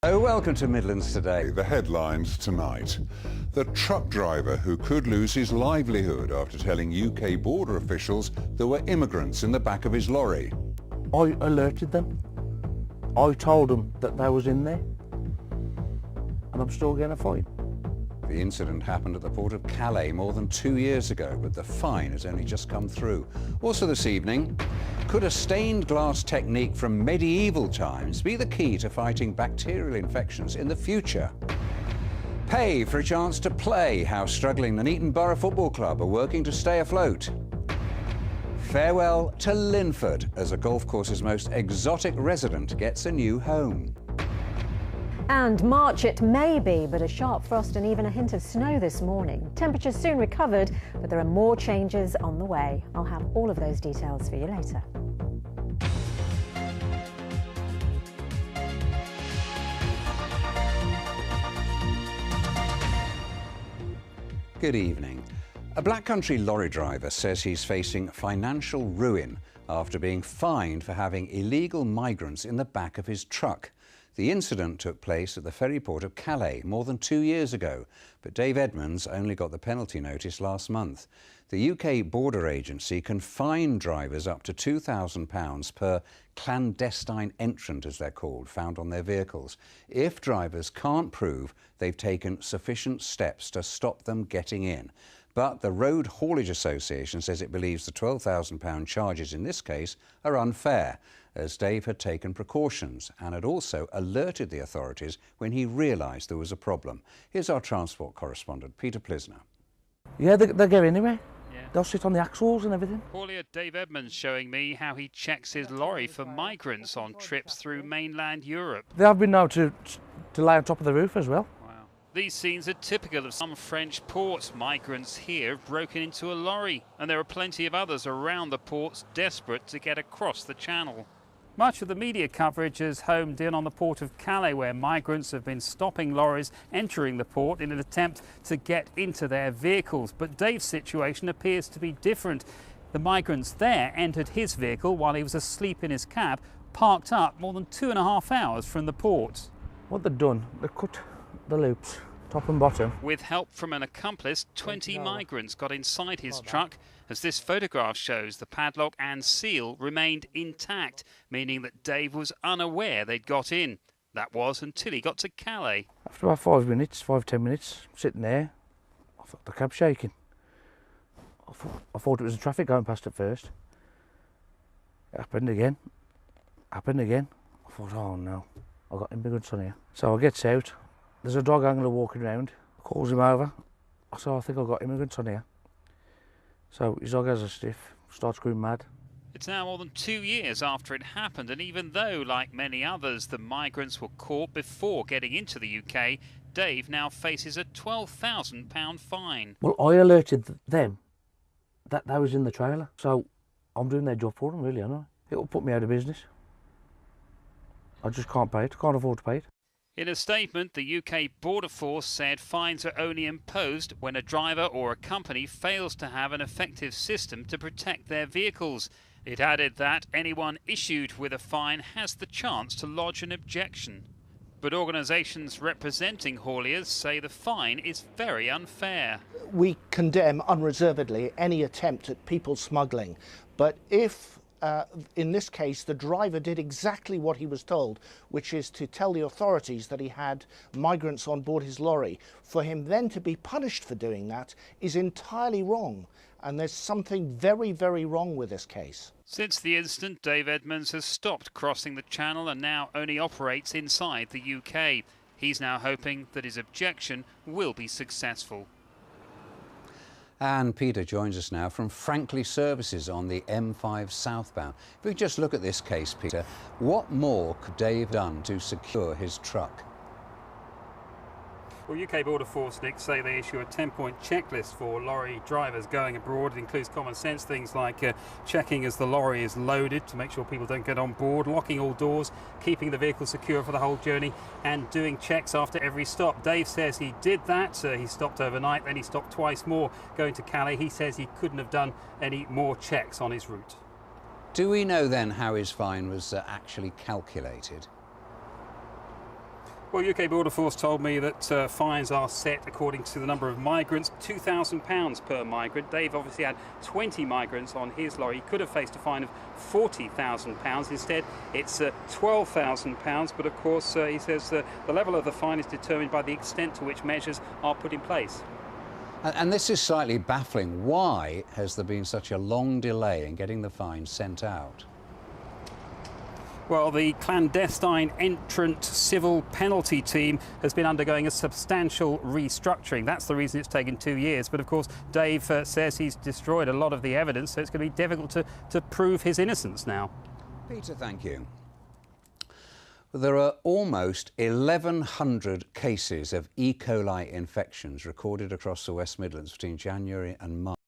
Oh, welcome to Midlands Today. The headlines tonight. The truck driver who could lose his livelihood after telling UK border officials there were immigrants in the back of his lorry. I alerted them. I told them that they was in there. And I'm still getting a fine. The incident happened at the port of Calais more than 2 years ago, but the fine has only just come through. Also this evening, could a stained glass technique from medieval times be the key to fighting bacterial infections in the future? Pay for a chance to play, how struggling the Neaton Borough Football Club are working to stay afloat. Farewell to Linford as the golf course's most exotic resident gets a new home. And March it may be, but a sharp frost and even a hint of snow this morning. Temperatures soon recovered, but there are more changes on the way. I'll have all of those details for you later. Good evening. A Black Country lorry driver says he's facing financial ruin after being fined for having illegal migrants in the back of his truck. The incident took place at the ferry port of Calais more than 2 years ago, but Dave Edmunds only got the penalty notice last month. The UK Border Agency can fine drivers up to £2,000 per clandestine entrant, as they're called, found on their vehicles, if drivers can't prove they've taken sufficient steps to stop them getting in. But the Road Haulage Association says it believes the £12,000 charges in this case are unfair, as Dave had taken precautions and had also alerted the authorities when he realised there was a problem. Here's our transport correspondent, Peter Plisner. Yeah, they go anyway. Yeah. They'll sit on the axles and everything. Haulier Dave Edmunds showing me how he checks his lorry for migrants on trips through mainland Europe. They have been known to lay on top of the roof as well. These scenes are typical of some French ports. Migrants here have broken into a lorry, and there are plenty of others around the ports desperate to get across the channel. Much of the media coverage is homed in on the port of Calais, where migrants have been stopping lorries entering the port in an attempt to get into their vehicles. But Dave's situation appears to be different. The migrants there entered his vehicle while he was asleep in his cab, parked up more than 2.5 hours from the port. What they've done, they cut the loops, top and bottom. With help from an accomplice, 20 migrants got inside his truck. As this photograph shows, the padlock and seal remained intact, meaning that Dave was unaware they'd got in. That was until he got to Calais. After about 5-10 minutes, sitting there, I thought the cab's shaking. I thought it was the traffic going past at first. It happened again. I thought, oh no, I got immigrants on here. So I gets out. There's a dog angler walking around, calls him over. I said, I think I've got immigrants on here. So his dog has a sniff, starts going mad. It's now more than 2 years after it happened, and even though, like many others, the migrants were caught before getting into the UK, Dave now faces a £12,000 fine. Well, I alerted them that they was in the trailer, so I'm doing their job for them, really, aren't I? It'll put me out of business. I just can't pay it, can't afford to pay it. In a statement, the UK Border Force said fines are only imposed when a driver or a company fails to have an effective system to protect their vehicles. It added that anyone issued with a fine has the chance to lodge an objection. But organisations representing hauliers say the fine is very unfair. We condemn unreservedly any attempt at people smuggling, but if in this case, the driver did exactly what he was told, which is to tell the authorities that he had migrants on board his lorry. For him then to be punished for doing that is entirely wrong. And there's something very, very wrong with this case. Since the incident, Dave Edmunds has stopped crossing the channel and now only operates inside the UK. He's now hoping that his objection will be successful. And Peter joins us now from Frankley Services on the M5 southbound. If we just look at this case, Peter, what more could Dave have done to secure his truck? Well, UK Border Force, Nick, say they issue a 10-point checklist for lorry drivers going abroad. It includes common sense things like checking as the lorry is loaded to make sure people don't get on board, locking all doors, keeping the vehicle secure for the whole journey, and doing checks after every stop. Dave says he did that. He stopped overnight, then he stopped twice more going to Calais. He says he couldn't have done any more checks on his route. Do we know then how his fine was actually calculated? Well, UK Border Force told me that fines are set according to the number of migrants, £2,000 per migrant. Dave obviously had 20 migrants on his lorry. He could have faced a fine of £40,000. Instead, it's £12,000. But of course, he says the level of the fine is determined by the extent to which measures are put in place. And this is slightly baffling. Why has there been such a long delay in getting the fine sent out? Well, the clandestine entrant civil penalty team has been undergoing a substantial restructuring. That's the reason it's taken 2 years. But of course, Dave says he's destroyed a lot of the evidence, so it's going to be difficult to prove his innocence now. Peter, thank you. There are almost 1,100 cases of E. coli infections recorded across the West Midlands between January and March.